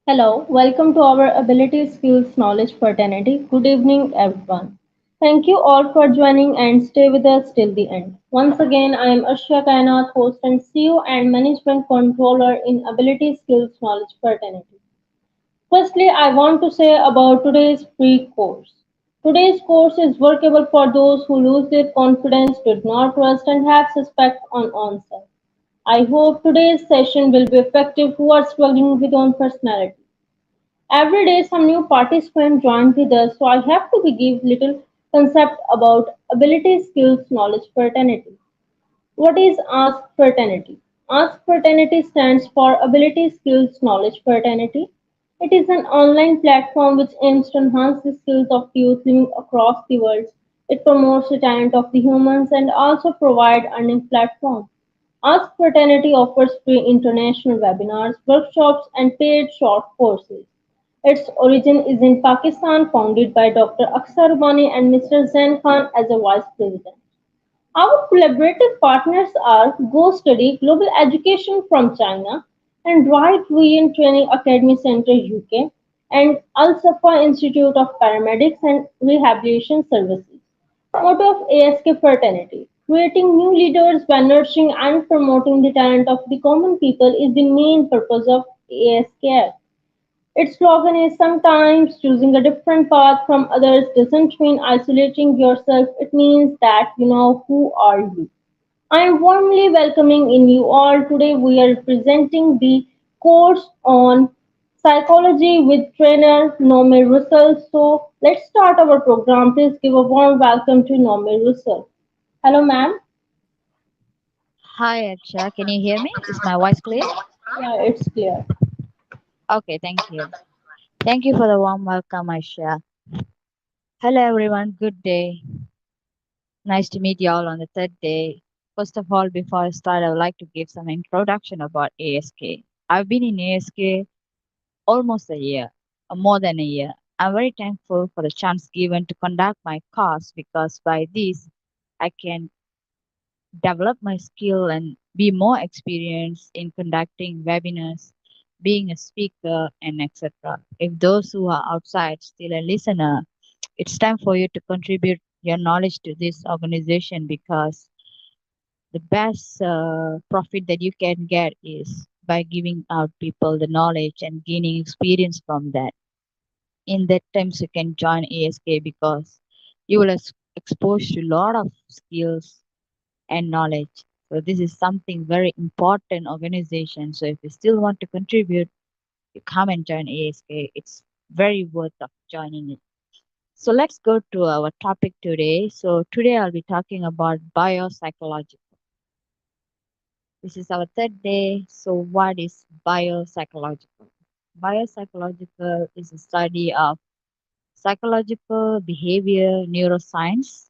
Hello, welcome to our Ability Skills Knowledge Fraternity. Good evening, everyone. Thank you all for joining and stay with us till the end. Once again, I am Ashya Kainath, host and CEO and Management Controller in Ability Skills Knowledge Fraternity. Firstly, I want to say about today's free course. Today's course is workable for those who lose their confidence, did not trust, and have suspect on onset. I hope today's session will be effective who are struggling with own personality. Every day some new participant join with us, so I have to give little concept about ability, skills, knowledge fraternity. What is Ask Fraternity? Ask Fraternity stands for Ability, Skills, Knowledge Fraternity. It is an online platform which aims to enhance the skills of youth living across the world. It promotes the talent of the humans and also provide earning platform. Ask Fraternity offers free international webinars, workshops, and paid short courses. Its origin is in Pakistan, founded by Dr. Akhtar Rubani and Mr. Zain Khan as a vice president. Our collaborative partners are 𝐏𝐬𝐲𝐜𝐴 Global Education from China and 𝐵𝒂𝒐𝒎𝒊 Training Academy Center UK and 𝐴LSAFA Institute of Paramedics and Rehabilitation Services. Motto of ASK Fraternity: Creating new leaders by nurturing and promoting the talent of the common people is the main purpose of ASKF. Its slogan is sometimes choosing a different path from others doesn't mean isolating yourself, it means that you know who are you. I am warmly welcoming in you all. Today we are presenting the course on psychology with trainer Nomi Russell. So let's start our program. Please give a warm welcome to Nomi Russell. Hello ma'am. Hi, Aksha. Can you hear me? Is my voice clear? Yeah, it's clear. Okay, thank you. Thank you for the warm welcome, Aksha. Hello, everyone. Good day. Nice to meet you all on the third day. First of all, before I start, I would like to give some introduction about ASK. I've been in ASK almost a year, more than a year. I'm very thankful for the chance given to conduct my course because by this, I can develop my skill and be more experienced in conducting webinars, being a speaker, and etc. If those who are outside still a listener, it's time for you to contribute your knowledge to this organization because the best profit that you can get is by giving out people the knowledge and gaining experience from that. In that times you can join ASK because you will exposed to a lot of skills and knowledge. So this is something very important organization. So if you still want to contribute, you come and join ASK. It's very worth of joining it. So let's go to our topic today. So today I'll be talking about biopsychology. This is our third day. So what is biopsychological? Biopsychological is a study of psychological behavior neuroscience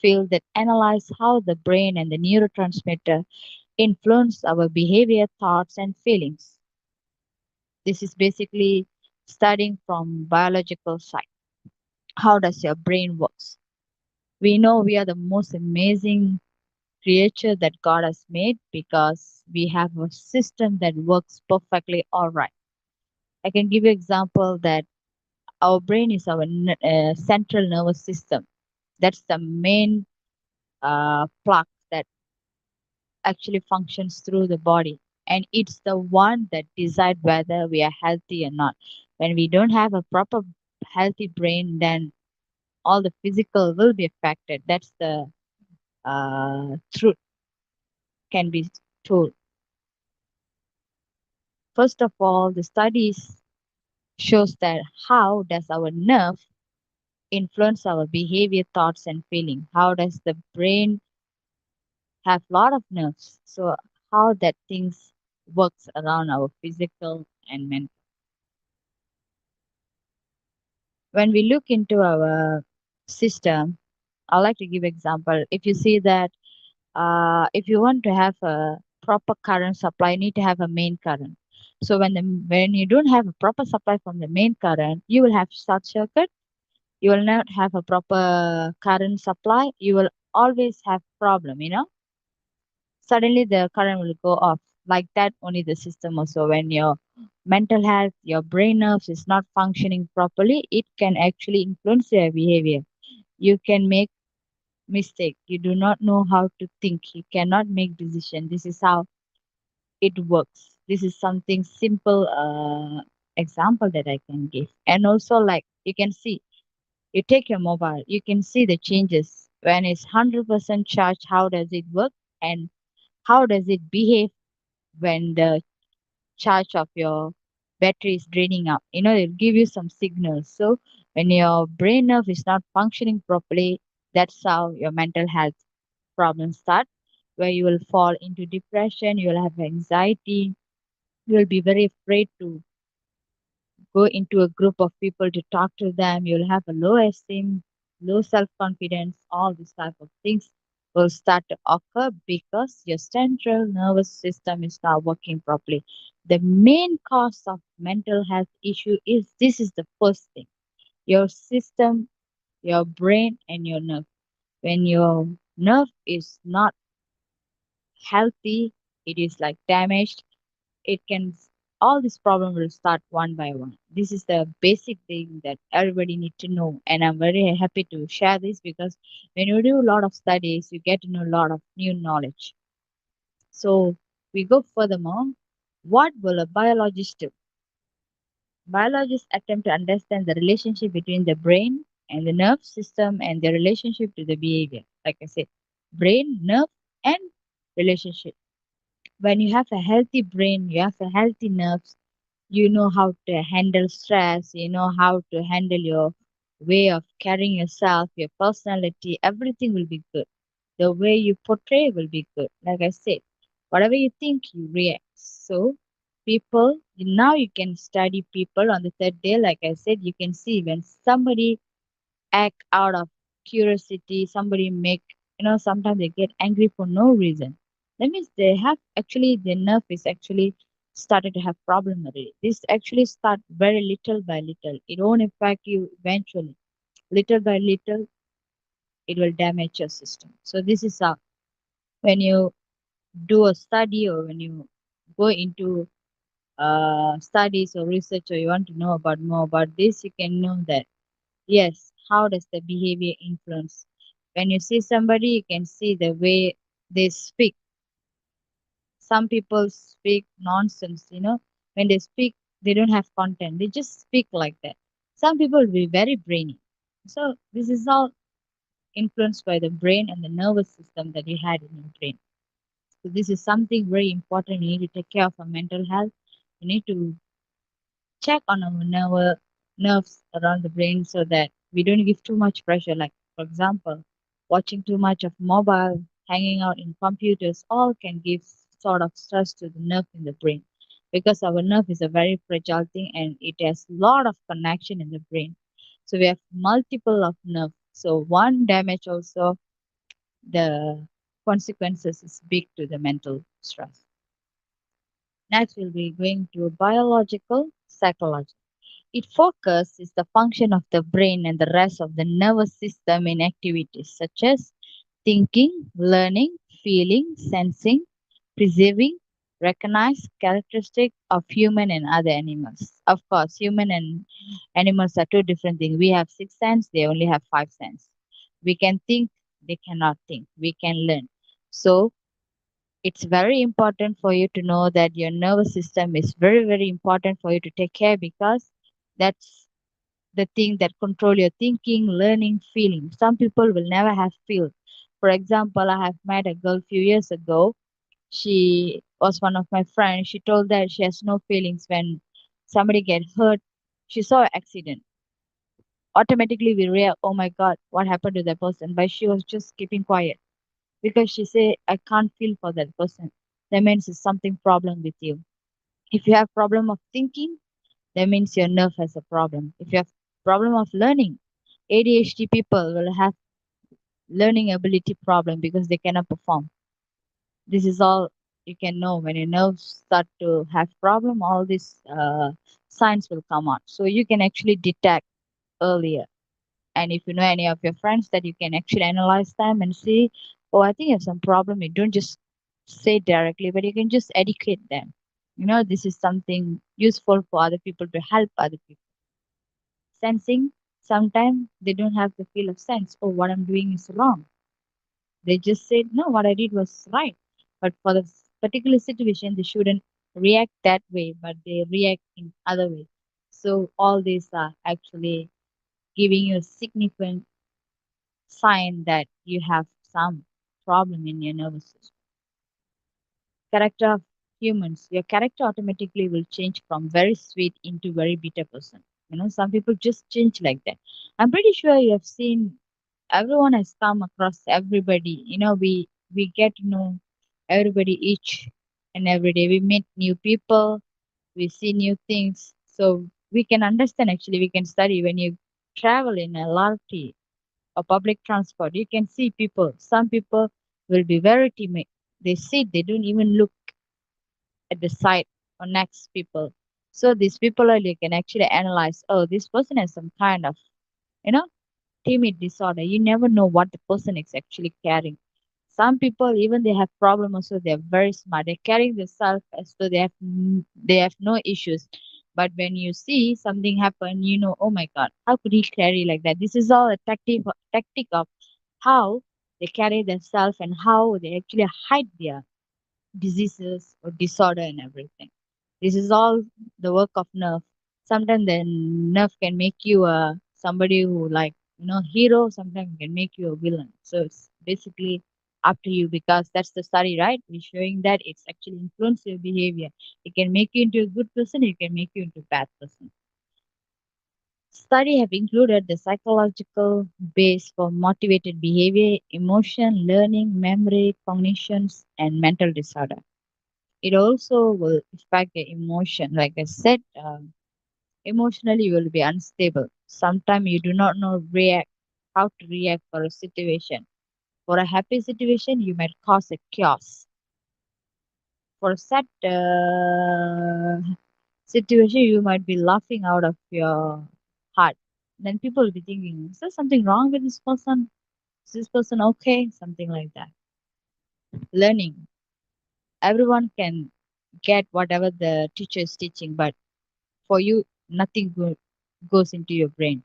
field that analyze how the brain and the neurotransmitter influence our behavior, thoughts, and feelings. This is basically studying from biological side. How does your brain works? We know we are the most amazing creature that God has made because we have a system that works perfectly all right. I can give you example that our brain is our central nervous system. That's the main plug that actually functions through the body, and it's the one that decide whether we are healthy or not. When we don't have a proper healthy brain, then all the physical will be affected. That's the truth can be told. First of all, the studies shows that how does our nerve influence our behavior, thoughts, and feeling. How does the brain have lot of nerves, so how that things works around our physical and mental. When we look into our system, I like to give example. If you see that if you want to have a proper current supply, you need to have a main current. So when you don't have a proper supply from the main current, you will have short circuit. You will not have a proper current supply. You will always have problem. Suddenly the current will go off like that only the system also. When your mental health, your brain nerves is not functioning properly, it can actually influence your behavior. You can make mistake. You do not know how to think. You cannot make decision. This is how it works. This is something simple example that I can give. And also like you can see, you take your mobile, you can see the changes when it's 100% charged. How does it work and how does it behave when the charge of your battery is draining up? It'll give you some signals. So when your brain nerve is not functioning properly, that's how your mental health problems start, where you will fall into depression, you will have anxiety, you will be very afraid to go into a group of people to talk to them. You'll have a low esteem, low self confidence, all these type of things will start to occur because your central nervous system is not working properly. The main cause of mental health issue is this is the first thing. Your system, your brain and your nerve. When your nerve is not healthy, it is like damaged, it can all this problem will start one by one. This is the basic thing that everybody need to know, and I'm very happy to share this because when you do a lot of studies you get to know a lot of new knowledge. So we go furthermore. What will a biologist do? Biologists attempt to understand the relationship between the brain and the nerve system and their relationship to the behavior. Like I said, brain, nerve, and relationship. When you have a healthy brain, you have a healthy nerves, you know how to handle stress, you know how to handle your way of carrying yourself, your personality, everything will be good. The way you portray will be good. Like I said, whatever you think, you react. So, people, now you can study people on the third day. Like I said, you can see when somebody act out of curiosity, somebody make, sometimes they get angry for no reason. That means they have actually, their nerve is actually started to have problem already. This actually start very little by little. It won't affect you eventually. Little by little, it will damage your system. So this is how, when you do a study or when you go into studies or research or you want to know about more about this, you can know that. Yes, how does the behavior influence? When you see somebody, you can see the way they speak. Some people speak nonsense, when they speak, they don't have content, they just speak like that. Some people will be very brainy. So, this is all influenced by the brain and the nervous system that you had in your brain. So, this is something very important. You need to take care of our mental health. You need to check on our nerves around the brain so that we don't give too much pressure. Like, for example, watching too much of mobile, hanging out in computers, all can give sort of stress to the nerve in the brain because our nerve is a very fragile thing and it has a lot of connection in the brain. So we have multiple of nerve. So one damage also, the consequences is big to the mental stress. Next, we'll be going to biological psychology. It focuses the function of the brain and the rest of the nervous system in activities such as thinking, learning, feeling, sensing, perceiving, recognize characteristic of human and other animals. Of course, human and animals are two different things. We have six sense, they only have five sense. We can think, they cannot think. We can learn. So it's very important for you to know that your nervous system is very, very important for you to take care because that's the thing that control your thinking, learning, feeling. Some people will never have feel. For example, I have met a girl few years ago. She was one of my friends. She told that she has no feelings when somebody get hurt. She saw an accident. Automatically we react, oh my God, what happened to that person? But she was just keeping quiet because she said, I can't feel for that person. That means it's something problem with you. If you have problem of thinking, that means your nerve has a problem. If you have problem of learning, ADHD people will have learning ability problem because they cannot perform. This is all you can know when your nerves start to have problem. All these signs will come out, so you can actually detect earlier. And if you know any of your friends that you can actually analyze them and see, oh, I think you have some problem. You don't just say directly, but you can just educate them. This is something useful for other people to help other people. Sensing, sometimes they don't have the feel of sense, oh, what I'm doing is wrong. They just said, no, what I did was right. But for the particular situation, they shouldn't react that way, but they react in other way. So all these are actually giving you a significant sign that you have some problem in your nervous system. Character of humans, your character automatically will change from very sweet into very bitter person. Some people just change like that. I'm pretty sure you have seen, everyone has come across everybody. We get to know everybody each and every day. We meet new people, we see new things. So we can understand, actually, we can study when you travel in a LRT or public transport. You can see people. Some people will be very timid. They sit, they don't even look at the side or next people. So these people are, you can actually analyze, oh, this person has some kind of, you know, timid disorder. You never know what the person is actually carrying. Some people, even they have problems also, they're very smart. They're carrying themselves as though they have no issues. But when you see something happen, oh my God, how could he carry like that? This is all a tactic of how they carry themselves and how they actually hide their diseases or disorder and everything. This is all the work of nerve. Sometimes the nerve can make you a somebody who like hero. Sometimes can make you a villain. So it's basically up to you, because that's the study, right? We're showing that it's actually influence your behavior. It can make you into a good person. It can make you into a bad person. Study have included the psychological base for motivated behavior, emotion, learning, memory, cognitions, and mental disorder. It also will affect the emotion. Like I said, emotionally you will be unstable. Sometimes you do not know react how to react for a situation. For a happy situation, you might cause a chaos. For a sad situation, you might be laughing out of your heart. Then people will be thinking, is there something wrong with this person? Is this person okay? Something like that. Learning. Everyone can get whatever the teacher is teaching, but for you, nothing goes into your brain.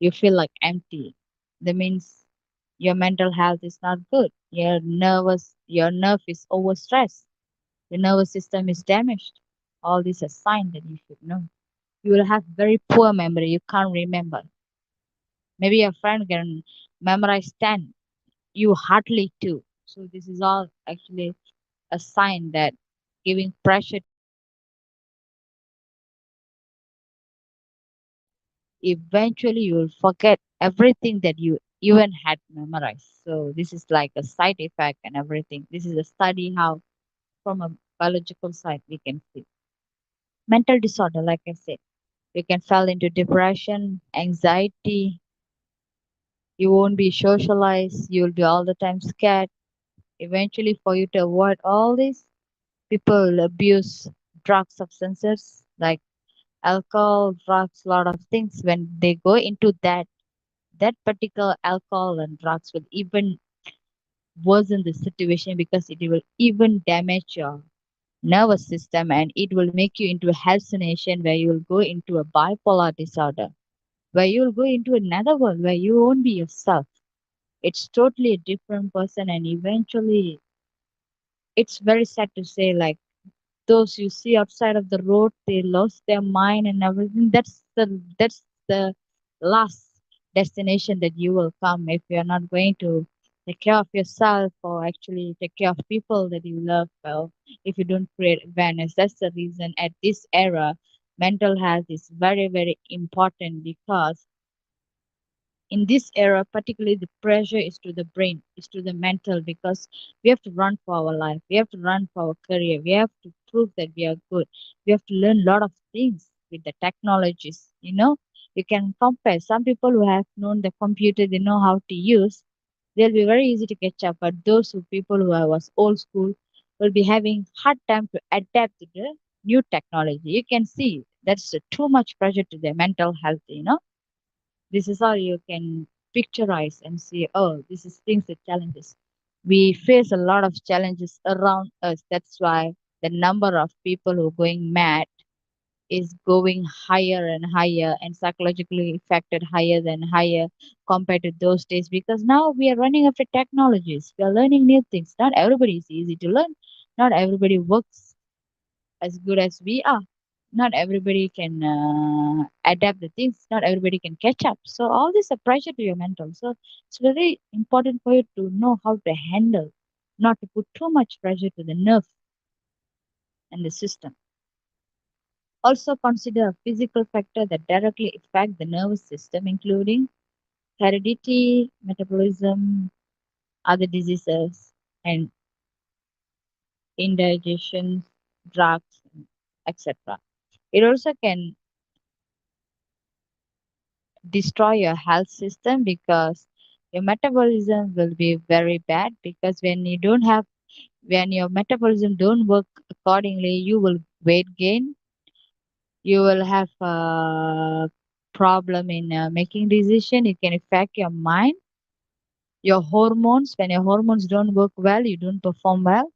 You feel like empty. That means your mental health is not good. Your nerve is overstressed. Your nervous system is damaged. All these are signs that you should know. You will have very poor memory. You can't remember. Maybe your friend can memorize 10. You hardly 2. So this is all actually a sign that giving pressure, eventually you will forget everything that you even had memorized. So this is like a side effect and everything. This is a study how from a biological side we can see. Mental disorder, like I said, you can fall into depression, anxiety, you won't be socialized, you'll be all the time scared. Eventually, for you to avoid all this, people abuse drug substances like alcohol, drugs, a lot of things. When they go into that particular alcohol and drugs will even worsen the situation, because it will even damage your nervous system, and it will make you into a hallucination where you will go into a bipolar disorder, where you will go into another world where you won't be yourself. It's totally a different person, and eventually it's very sad to say, like, those you see outside of the road, they lost their mind and everything. That's the last destination that you will come if you're not going to take care of yourself, or actually take care of people that you love. Well, if you don't create awareness, that's the reason at this era mental health is very, very important, because in this era, particularly, the pressure is to the brain, is to the mental, because we have to run for our life, we have to run for our career, we have to prove that we are good, we have to learn a lot of things with the technologies. You can compare some people who have known the computer, they know how to use, they'll be very easy to catch up, but those who people who was old school will be having hard time to adapt to the new technology. You can see that's too much pressure to their mental health. This is how you can picturize and see, oh, this is things that challenges. We face a lot of challenges around us. That's why the number of people who are going mad is going higher and higher and psychologically affected higher than higher compared to those days, because now we are running after technologies. We are learning new things. Not everybody is easy to learn. Not everybody works as good as we are. Not everybody can adapt the things. Not everybody can catch up. So all this a pressure to your mental. So it's very important for you to know how to handle, not to put too much pressure to the nerve and the system. Also consider a physical factor that directly affect the nervous system, including heredity, metabolism, other diseases, and indigestion, drugs, etc. It also can destroy your health system because your metabolism will be very bad, because when your metabolism don't work accordingly, you will weight gain, you will have a problem in making decision. It can affect your mind, your hormones. When your hormones don't work well, you don't perform well,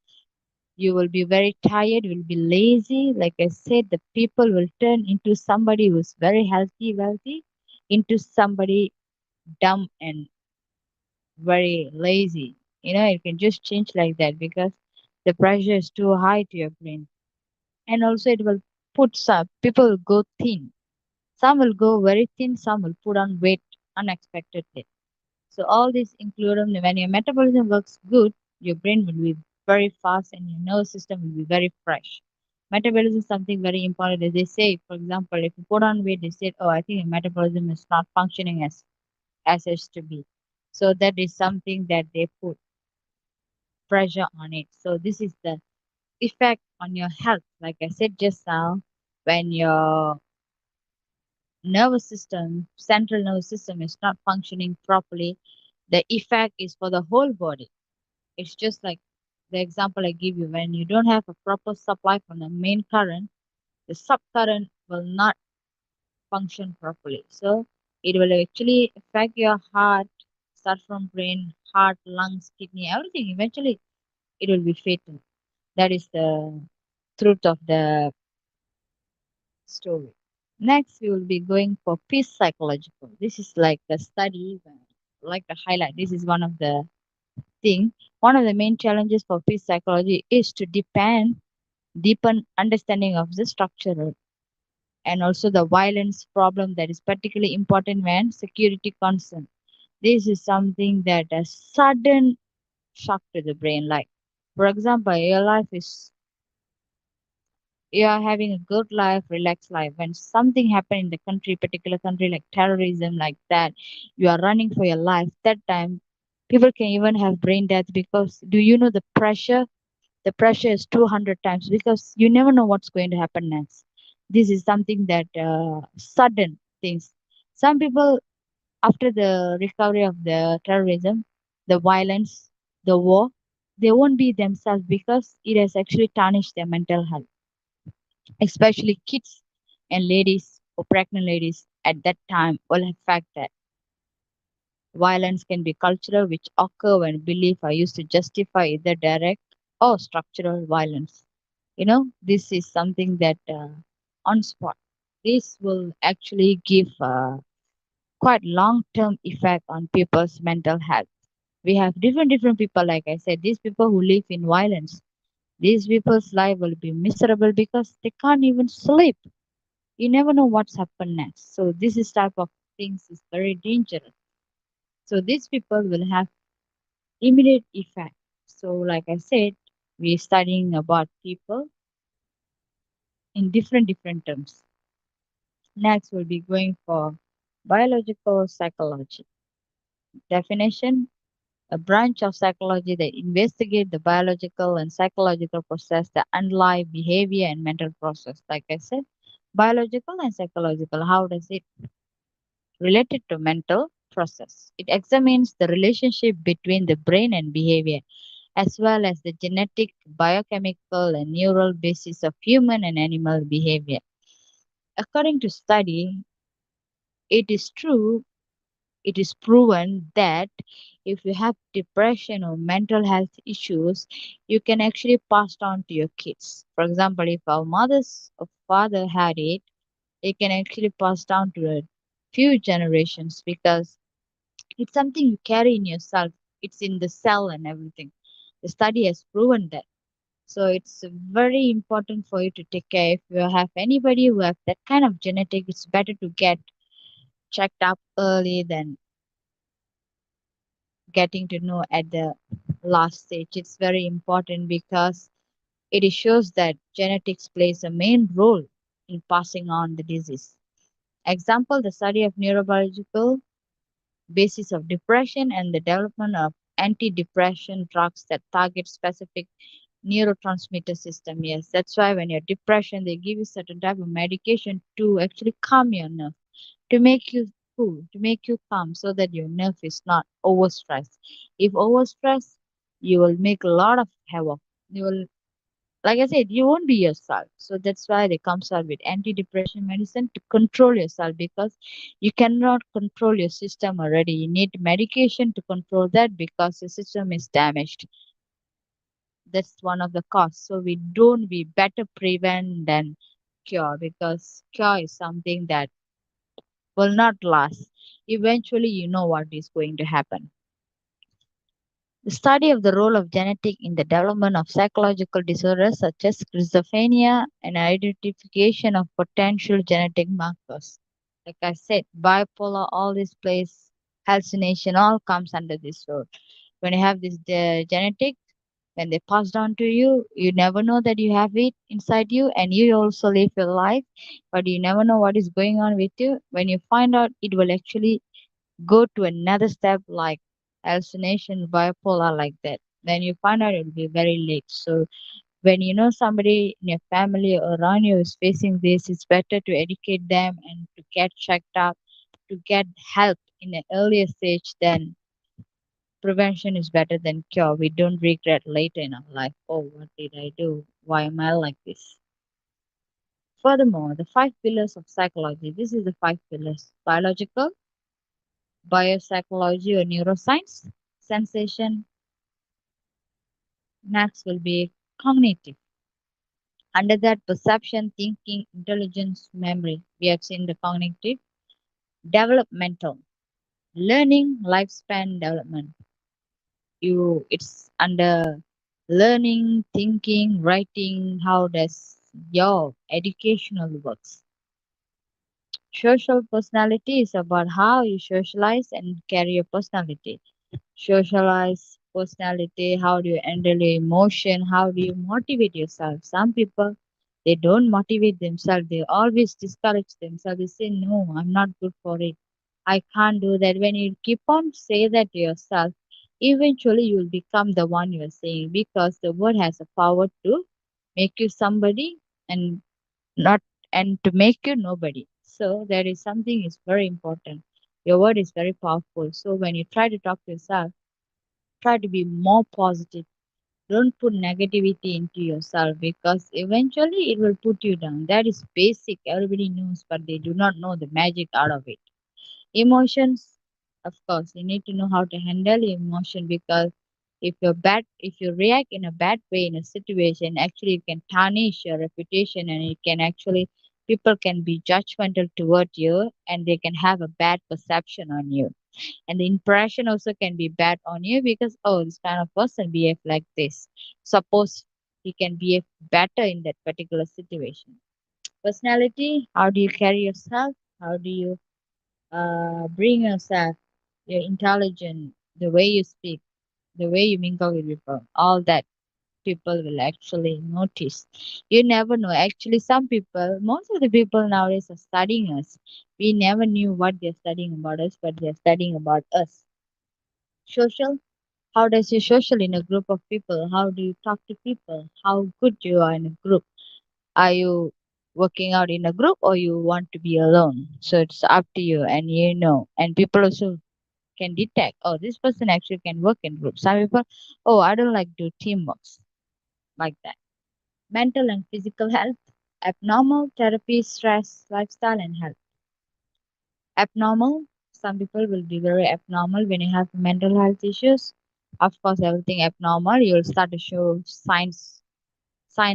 you will be very tired, you will be lazy. Like I said, the people will turn into somebody who's very healthy, wealthy, into somebody dumb and very lazy. It can just change like that because the pressure is too high to your brain. And also it will put some people will go thin. Some will go very thin, some will put on weight unexpectedly. So all these include when your metabolism works good, your brain will be very fast and your nervous system will be very fresh. Metabolism is something very important. As they say, for example, if you put on weight, they said, "Oh, I think your metabolism is not functioning as it should be." So that is something that they put pressure on it. So this is the effect on your health. Like I said just now, when your nervous system, central nervous system is not functioning properly, the effect is for the whole body. It's just like the example I give you. When you don't have a proper supply from the main current, the subcurrent will not function properly. So it will actually affect your heart, start from brain, heart, lungs, kidney, everything. Eventually, it will be fatal. That is the truth of the story. Next, we will be going for peace psychological. This is like the study, like the highlight. This is one of the thing. One of the main challenges for peace psychology is to deepen understanding of the structural and also the violence problem that is particularly important when security concern. This is something that a sudden shock to the brain. Like, for example, your life is you are having a good life, relaxed life. When something happen in the country, particular country like terrorism, like that, you are running for your life. That time, people can even have brain death because do you know the pressure? The pressure is 200 times because you never know what's going to happen next. This is something that sudden things. Some people, after the recovery of the terrorism, the violence, the war, they won't be themselves because it has actually tarnished their mental health, especially kids and ladies or pregnant ladies at that time will affect that. Violence can be cultural, which occur when beliefs are used to justify either direct or structural violence. This is something that on spot. This will actually give quite long-term effect on people's mental health. We have different people, like I said, these people who live in violence. These people's life will be miserable because they can't even sleep. You never know what's happened next. So this is type of things is very dangerous. So these people will have immediate effect. So like I said, we're studying about people in different terms. Next we'll be going for biological psychology. Definition: a branch of psychology that investigates the biological and psychological process that underlie behavior and mental process. Like I said, biological and psychological. How does it related to mental process? It examines the relationship between the brain and behavior, as well as the genetic, biochemical, and neural basis of human and animal behavior. According to study, it is true, it is proven that if you have depression or mental health issues, you can actually pass it on to your kids. For example, if our mother's or father had it, it can actually pass down to a few generations because it's something you carry in yourself. It's in the cell and everything. The study has proven that. So it's very important for you to take care. If you have anybody who have that kind of genetic, it's better to get checked up early than getting to know at the last stage. It's very important because it shows that genetics plays a main role in passing on the disease. Example, the study of neurobiological basis of depression and the development of anti-depression drugs that target specific neurotransmitter system. Yes, that's why when you're depression, they give you certain type of medication to actually calm your nerve, to make you cool, to make you calm so that your nerve is not overstressed. If overstressed, you will make a lot of havoc. You will, like I said, you won't be yourself. So that's why they comes out with antidepressant medicine to control yourself because you cannot control your system already. You need medication to control that because the system is damaged. That's one of the cause. So we better prevent than cure because cure is something that will not last. Eventually, you know what is going to happen. The study of the role of genetic in the development of psychological disorders such as schizophrenia and identification of potential genetic markers. Like I said, bipolar, all this plays, hallucination, all comes under this role. When you have this genetic, when they pass down to you, you never know that you have it inside you and you also live your life, but you never know what is going on with you. When you find out, it will actually go to another step like hallucination, bipolar, like that. Then you find out it will be very late. So when you know somebody in your family or around you is facing this, it's better to educate them and to get checked up, to get help in an earlier stage than prevention is better than cure. We don't regret later in our life. Oh, what did I do? Why am I like this? Furthermore, the five pillars of psychology. This is the five pillars: biological, biopsychology or neuroscience, sensation. Next will be cognitive. Under that, perception, thinking, intelligence, memory. We have seen the cognitive. Developmental, learning, lifespan development. It's under learning, thinking, writing. How does your educational works? Social personality is about how you socialize and carry your personality. Socialize personality, how do you handle your emotion, how do you motivate yourself. Some people, they don't motivate themselves, they always discourage themselves. They say, no, I'm not good for it, I can't do that. When you keep on say that to yourself, eventually you will become the one you are saying because the word has a power to make you somebody and not and to make you nobody. So there is something is very important. Your word is very powerful. So when you try to talk to yourself, try to be more positive. Don't put negativity into yourself because eventually it will put you down. That is basic. Everybody knows, but they do not know the magic out of it. Emotions, of course, you need to know how to handle your emotion because if you react in a bad way in a situation, actually it can tarnish your reputation and it can actually people can be judgmental toward you and they can have a bad perception on you and the impression also can be bad on you because oh this kind of person behave like this, suppose he can behave better in that particular situation. Personality, how do you carry yourself, how do you bring yourself, your intelligence, the way you speak, the way you mingle with people, all that people will actually notice. You never know. Actually, some people, most of the people nowadays are studying us. We never knew what they're studying about us, but they're studying about us. Social, how does you social in a group of people? How do you talk to people? How good you are in a group? Are you working out in a group or you want to be alone? So it's up to you and you know. And people also can detect, oh, this person actually can work in groups. Some people, oh, I don't like do teamwork like that. Mental and physical health, abnormal therapy, stress, lifestyle, and health. Abnormal Some people will be very abnormal when you have mental health issues. Of course, everything abnormal, you'll start to show sign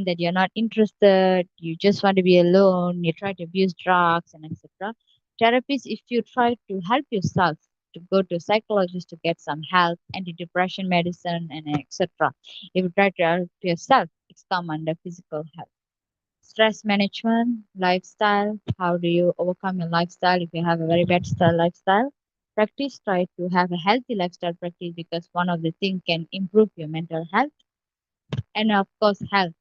that you're not interested, you just want to be alone, you try to abuse drugs and etc. Therapies, if you try to help yourself, to go to a psychologist to get some help, antidepressant medicine and etc. If you try to help yourself, it's come under physical health. Stress management, lifestyle. How do you overcome your lifestyle if you have a very bad lifestyle? Practice, try to have a healthy lifestyle practice because one of the things can improve your mental health. And of course, health.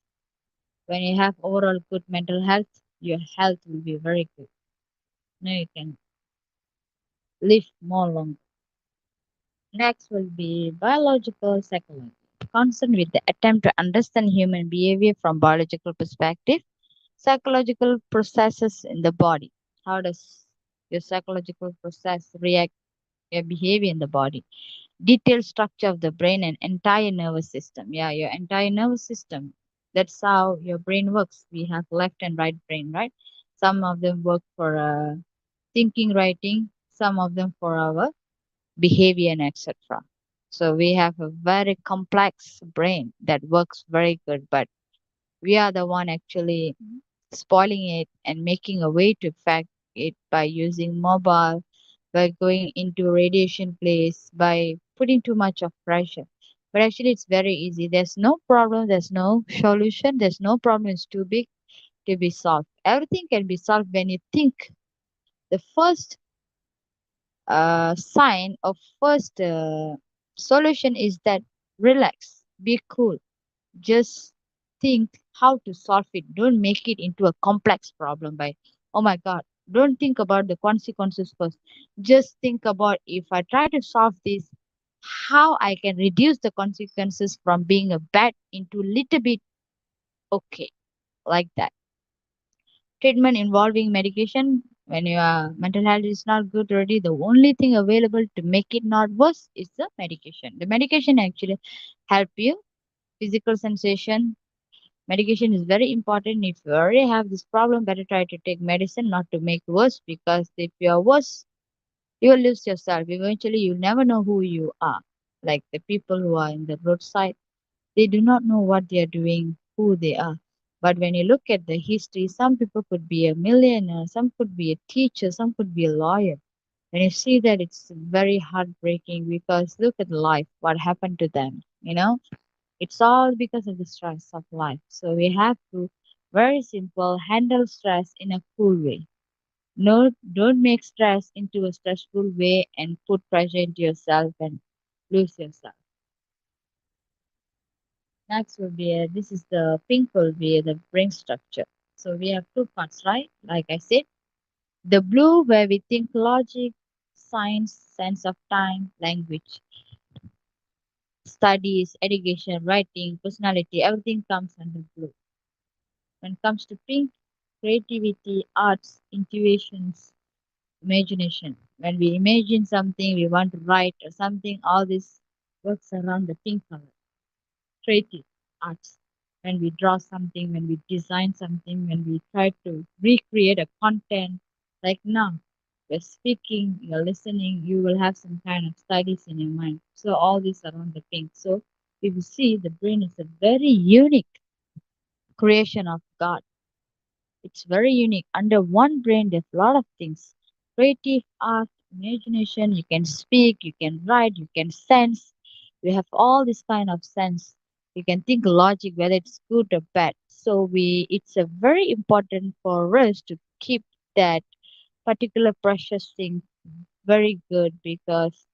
When you have overall good mental health, your health will be very good. Now you can live more long. Next will be biological psychology. Concerned with the attempt to understand human behavior from biological perspective, psychological processes in the body. How does your psychological process react your behavior in the body? Detailed structure of the brain and entire nervous system. Yeah, your entire nervous system. That's how your brain works. We have left and right brain, right? Some of them work for thinking, writing, some of them for our behavior and etc. So we have a very complex brain that works very good, but we are the one actually spoiling it and making a way to affect it by using mobile, by going into radiation place, by putting too much of pressure. But actually, it's very easy. There's no problem, there's no solution, there's no problem is too big to be solved. Everything can be solved when you think. The first sign of first solution is that relax, be cool, just think how to solve it. Don't make it into a complex problem by, oh my God, don't think about the consequences first. Just think about if I try to solve this, how I can reduce the consequences from being a bad into little bit okay, like that. Treatment involving medication. When your mental health is not good already, the only thing available to make it not worse is the medication. The medication actually help you. Physical sensation, medication is very important. If you already have this problem, better try to take medicine not to make worse because if you are worse, you will lose yourself. Eventually, you'll never know who you are. Like the people who are in the roadside, they do not know what they are doing, who they are. But when you look at the history, some people could be a millionaire, some could be a teacher, some could be a lawyer. When you see that, it's very heartbreaking because look at life, what happened to them, you know? It's all because of the stress of life. So we have to, very simple, handle stress in a cool way. No, don't make stress into a stressful way and put pressure into yourself and lose yourself. Next will be, this is the pink will be the brain structure. So we have two parts, right? Like I said, the blue where we think logic, science, sense of time, language, studies, education, writing, personality, everything comes under blue. When it comes to pink, creativity, arts, intuitions, imagination. When we imagine something, we want to write or something, all this works around the pink color. Creative, arts. When we draw something, when we design something, when we try to recreate a content, like now, you're speaking, you're listening, you will have some kind of studies in your mind. So all this around the pink. So if you see, the brain is a very unique creation of God. It's very unique. Under one brain, there's a lot of things. Creative, art, imagination, you can speak, you can write, you can sense. You have all this kind of sense. You can think logic, whether it's good or bad. So it's a very important for us to keep that particular precious thing very good because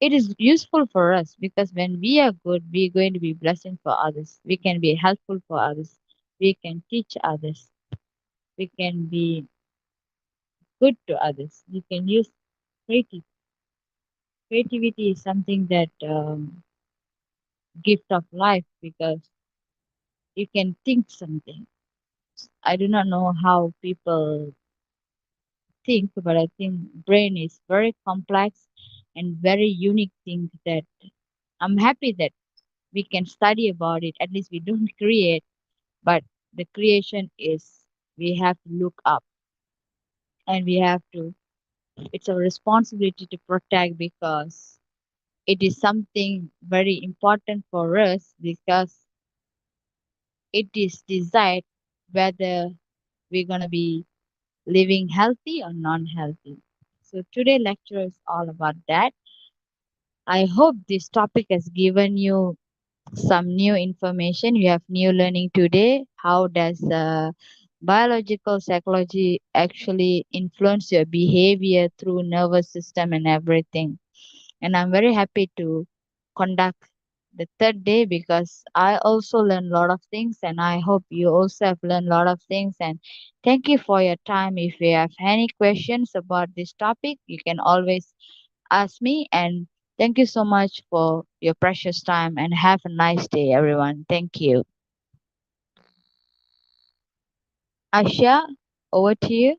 it is useful for us because when we are good, we're going to be blessing for others. We can be helpful for others. We can teach others. We can be good to others. You can use creative. Creativity is something that gift of life because you can think something. I do not know how people think, but I think brain is very complex and very unique thing that I'm happy that we can study about it. At least we don't create, but the creation is we have to look up and we have to It's our responsibility to protect because it is something very important for us because it is decide whether we're gonna be living healthy or non-healthy. So today lecture is all about that. I hope this topic has given you some new information. You have new learning today. How does biological psychology actually influence your behavior through nervous system and everything? And I'm very happy to conduct the third day because I also learned a lot of things and I hope you also have learned a lot of things. And thank you for your time. If you have any questions about this topic, you can always ask me. And thank you so much for your precious time and have a nice day, everyone. Thank you. Asha, over to you.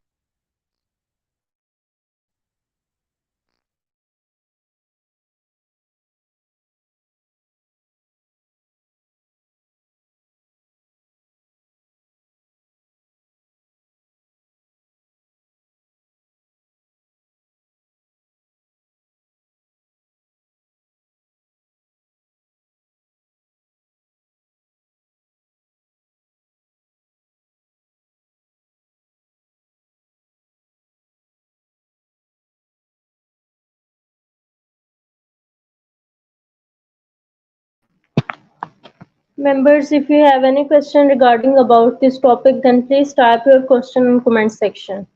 Members, if you have any question regarding about this topic, then please type your question in comment section.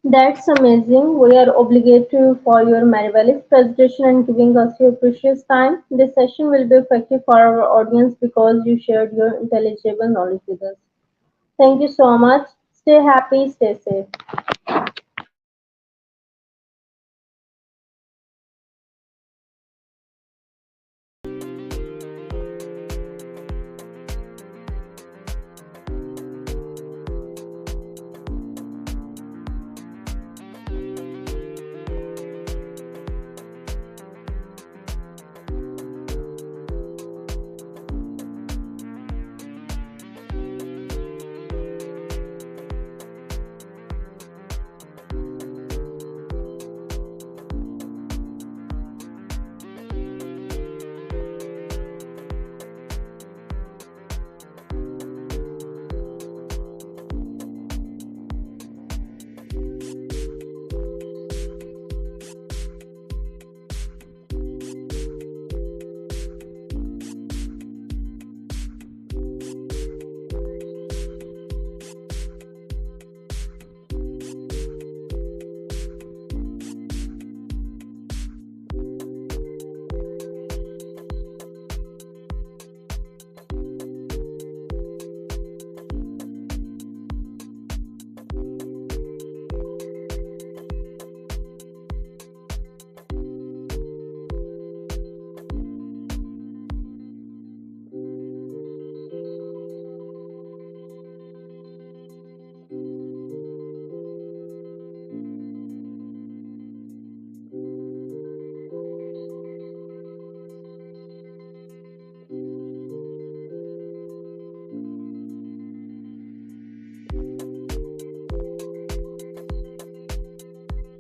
That's amazing. We are obligated for your marvelous presentation and giving us your precious time. This session will be effective for our audience because you shared your intelligible knowledge with us. Thank you so much. Stay happy, stay safe.